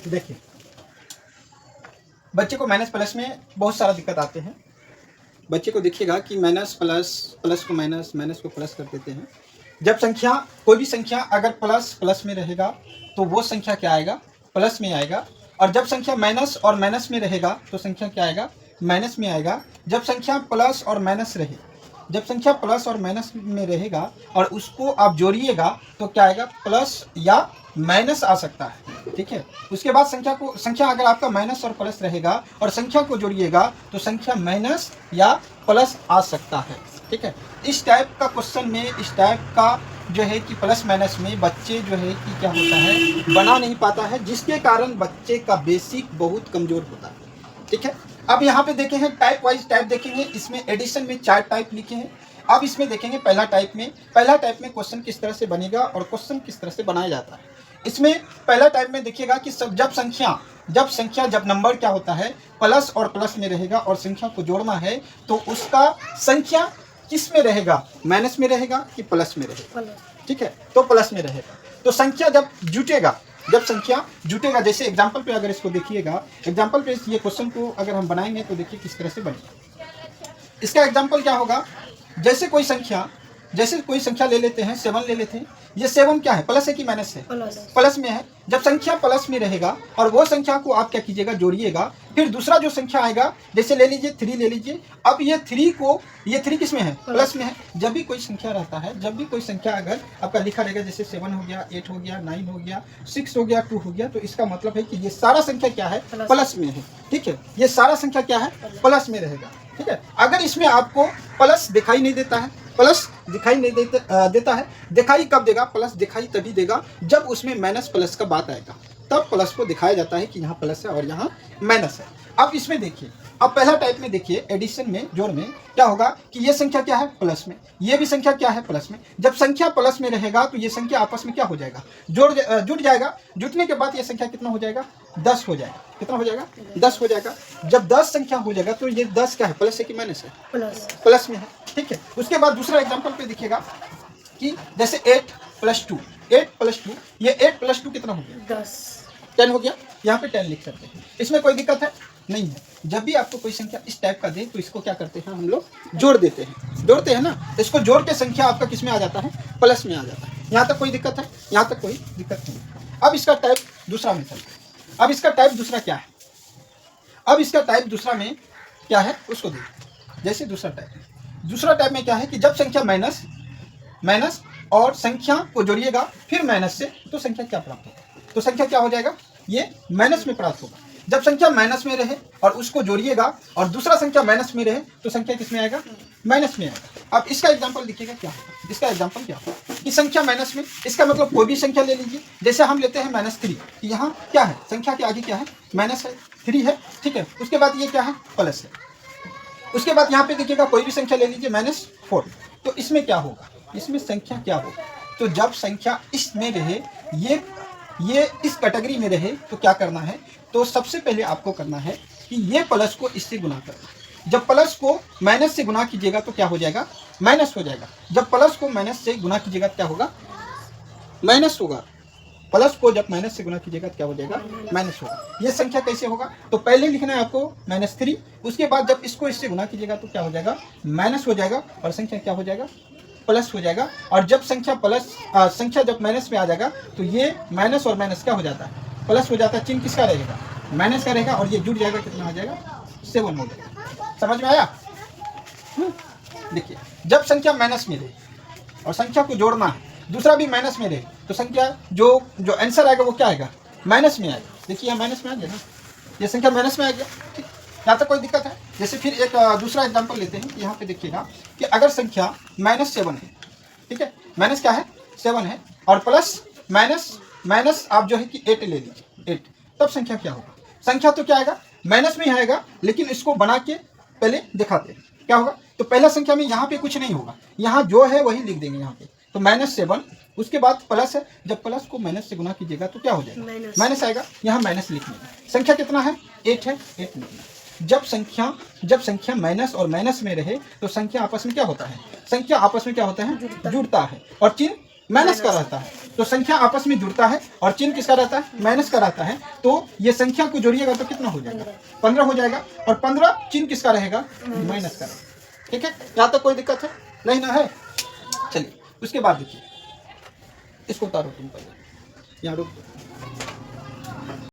देखिए, बच्चे को माइनस प्लस में बहुत सारा दिक्कत आते हैं। बच्चे को देखिएगा कि माइनस प्लस, प्लस को माइनस, माइनस को प्लस कर देते हैं। जब संख्या, कोई भी संख्या अगर प्लस प्लस में रहेगा तो वो संख्या क्या आएगा, प्लस में आएगा। और जब संख्या माइनस और माइनस में रहेगा तो संख्या क्या आएगा, माइनस में आएगा। जब संख्या प्लस और माइनस रहे, जब संख्या प्लस और माइनस में रहेगा और उसको आप जोड़िएगा तो क्या आएगा, प्लस या माइनस आ सकता है। ठीक है, उसके बाद संख्या अगर आपका माइनस और प्लस रहेगा और संख्या को जोड़िएगा तो संख्या माइनस या प्लस आ सकता है। ठीक है, इस टाइप का क्वेश्चन में, इस टाइप का जो है कि प्लस माइनस में बच्चे जो है कि क्या होता है, बना नहीं पाता है, जिसके कारण बच्चे का बेसिक बहुत कमजोर होता है। ठीक है, अब यहाँ पे देखेंगे टाइप वाइज टाइप देखेंगे। इसमें एडिशन में 4 टाइप लिखे हैं। अब इसमें देखेंगे पहला टाइप में क्वेश्चन किस तरह से बनेगा और क्वेश्चन किस तरह से बनाया जाता है। इसमें पहला टाइप में देखिएगा कि जब नंबर क्या होता है, प्लस और प्लस में रहेगा और संख्या को जोड़ना है तो उसका संख्या किस में रहेगा, माइनस में रहेगा कि प्लस में रहेगा। ठीक है, तो प्लस में रहेगा। तो संख्या जब संख्या जुटेगा, जैसे एग्जाम्पल पे अगर इसको देखिएगा, एग्जाम्पल पे ये क्वेश्चन को अगर हम बनाएंगे तो देखिए किस तरह से बनेगा। इसका एग्जाम्पल क्या होगा, जैसे कोई संख्या ले लेते हैं, 7 ले लेते हैं। ये 7 क्या है, प्लस है कि माइनस है, प्लस में है। जब संख्या प्लस में रहेगा और वो संख्या को आप क्या कीजिएगा, जोड़िएगा। फिर दूसरा जो संख्या आएगा, जैसे ले लीजिए 3 ले लीजिए। अब ये 3 किस में है, प्लस में है। जब भी कोई संख्या रहता है, जब भी कोई संख्या अगर आपका लिखा रहेगा, जैसे 7 हो गया, 8 हो गया, 9 हो गया, 6 हो गया, 2 हो गया, तो इसका मतलब है कि ये सारा संख्या क्या है, प्लस में है। ठीक है, ये सारा संख्या क्या है, प्लस में रहेगा। ठीक है, अगर इसमें आपको प्लस दिखाई नहीं देता है, प्लस दिखाई नहीं देता है, दिखाई कब देगा, प्लस दिखाई तभी देगा जब उसमें माइनस प्लस का बात आएगा, तब प्लस को दिखाया जाता है कि यहाँ प्लस है और यहाँ माइनस है। अब इसमें देखिए, अब पहला टाइप में देखिए, एडिशन में, जोड़ में क्या होगा कि ये संख्या क्या है, प्लस में, ये भी संख्या क्या है, प्लस में। जब संख्या प्लस में रहेगा तो ये संख्या आपस में क्या हो जाएगा, जुट जाएगा। जुटने के बाद ये संख्या कितना हो जाएगा, 10 हो जाएगा। कितना हो जाएगा, 10 हो जाएगा। जब 10 संख्या हो जाएगा तो ये 10 क्या है, प्लस है कि माइनस है, प्लस में है। ठीक है, उसके बाद दूसरा एग्जाम्पल पे देखिएगा कि जैसे 8 + 2, 8 + 2, ये 8 + 2 कितना हो गया, 10 हो गया। यहाँ पे 10 लिख सकते हैं, इसमें कोई दिक्कत है नहीं है। जब भी आपको कोई संख्या इस टाइप का दे तो इसको क्या करते हैं, हम लोग जोड़ देते हैं, जोड़ते हैं ना। इसको जोड़ के संख्या आपका किस में आ जाता है, प्लस में आ जाता है। यहाँ तक कोई दिक्कत है, यहाँ तक कोई दिक्कत नहीं। अब इसका टाइप दूसरा में चलते हैं। अब इसका टाइप दूसरा क्या है, अब इसका टाइप दूसरा में क्या है उसको देखिए। जैसे दूसरा टाइप में क्या है कि जब संख्या माइनस और संख्या को जोड़िएगा फिर माइनस से, तो संख्या क्या प्राप्त होगा, तो संख्या क्या हो जाएगा, ये माइनस में प्राप्त होगा। जब संख्या माइनस में रहे और उसको जोड़िएगा और दूसरा संख्या माइनस में रहे तो संख्या किस में आएगा, माइनस में आएगा। अब इसका एग्जांपल देखिएगा क्या होगा, इसका एग्जांपल क्या होगा कि संख्या माइनस में, इसका मतलब कोई भी संख्या ले लीजिए। जैसे हम लेते हैं -3, यहाँ क्या है, संख्या के आगे क्या है, माइनस है, 3 है। ठीक है, उसके बाद ये क्या है, प्लस है। उसके बाद यहाँ पे देखिएगा कोई भी संख्या ले लीजिए, -4, तो इसमें क्या होगा, इसमें संख्या क्या होगा, तो जब संख्या इसमें रहे, ये इस कैटेगरी में रहे तो क्या करना है, तो सबसे पहले आपको करना है कि ये प्लस को इससे गुना करना। जब प्लस को माइनस से गुना कीजिएगा तो क्या हो जाएगा, माइनस हो जाएगा। जब प्लस को माइनस से गुना कीजिएगा क्या होगा, माइनस होगा। प्लस को जब माइनस से गुना कीजिएगा तो क्या हो जाएगा, माइनस होगा। ये संख्या कैसे होगा, तो पहले लिखना है आपको -3, उसके बाद जब इसको इससे गुना कीजिएगा तो क्या हो जाएगा, माइनस हो जाएगा और संख्या क्या हो जाएगा, प्लस हो जाएगा। और जब संख्या जब माइनस में आ जाएगा तो ये माइनस और माइनस क्या हो जाता है, प्लस हो जाता है। चिन्ह किसका रहेगा, माइनस का रहेगा और ये जुड़ जाएगा, कितना हो जाएगा, 7 हो जाएगा। समझ में आया। देखिए, जब संख्या माइनस में रहे और संख्या को जोड़ना है, दूसरा भी माइनस में रहे, तो संख्या जो आंसर आएगा वो क्या आएगा, माइनस में आएगा। देखिए यहाँ माइनस में आ गया ना, ये संख्या माइनस में आ गया। ठीक, यहाँ तक कोई दिक्कत है। जैसे फिर एक दूसरा एग्जांपल लेते हैं। यहाँ पे देखिएगा कि अगर संख्या -7 है, ठीक है, माइनस क्या है, 7 है, और प्लस माइनस आप जो है कि 8 ले लीजिए, 8, तब संख्या क्या होगा, संख्या तो क्या आएगा, माइनस में ही आएगा। लेकिन इसको बना के पहले दिखाते हैं क्या होगा। तो पहला संख्या में यहाँ पे कुछ नहीं होगा, यहाँ जो है वही लिख देंगे यहाँ पे, तो -7, उसके बाद प्लस है। जब प्लस को माइनस से गुना कीजिएगा तो क्या हो जाएगा, माइनस आएगा। यहाँ माइनस लिखने में, संख्या कितना है, 8 है, 8 लिखना। जब संख्या माइनस और माइनस में रहे तो संख्या आपस में क्या होता है, संख्या आपस में क्या होता है, जुड़ता है। और चिन्ह माइनस का रहता है, तो संख्या आपस में जुड़ता है और चिन्ह किसका रहता है, माइनस का रहता है। तो ये संख्या को जोड़िएगा तो कितना हो जाएगा, 15 हो जाएगा, और 15 चिन्ह किसका रहेगा, माइनस का रहेगा। ठीक है, यहाँ तक कोई दिक्कत है नहीं ना है। चलिए उसके बाद देखिए, इसको उतारो तुम पहले, यहाँ रुक दो।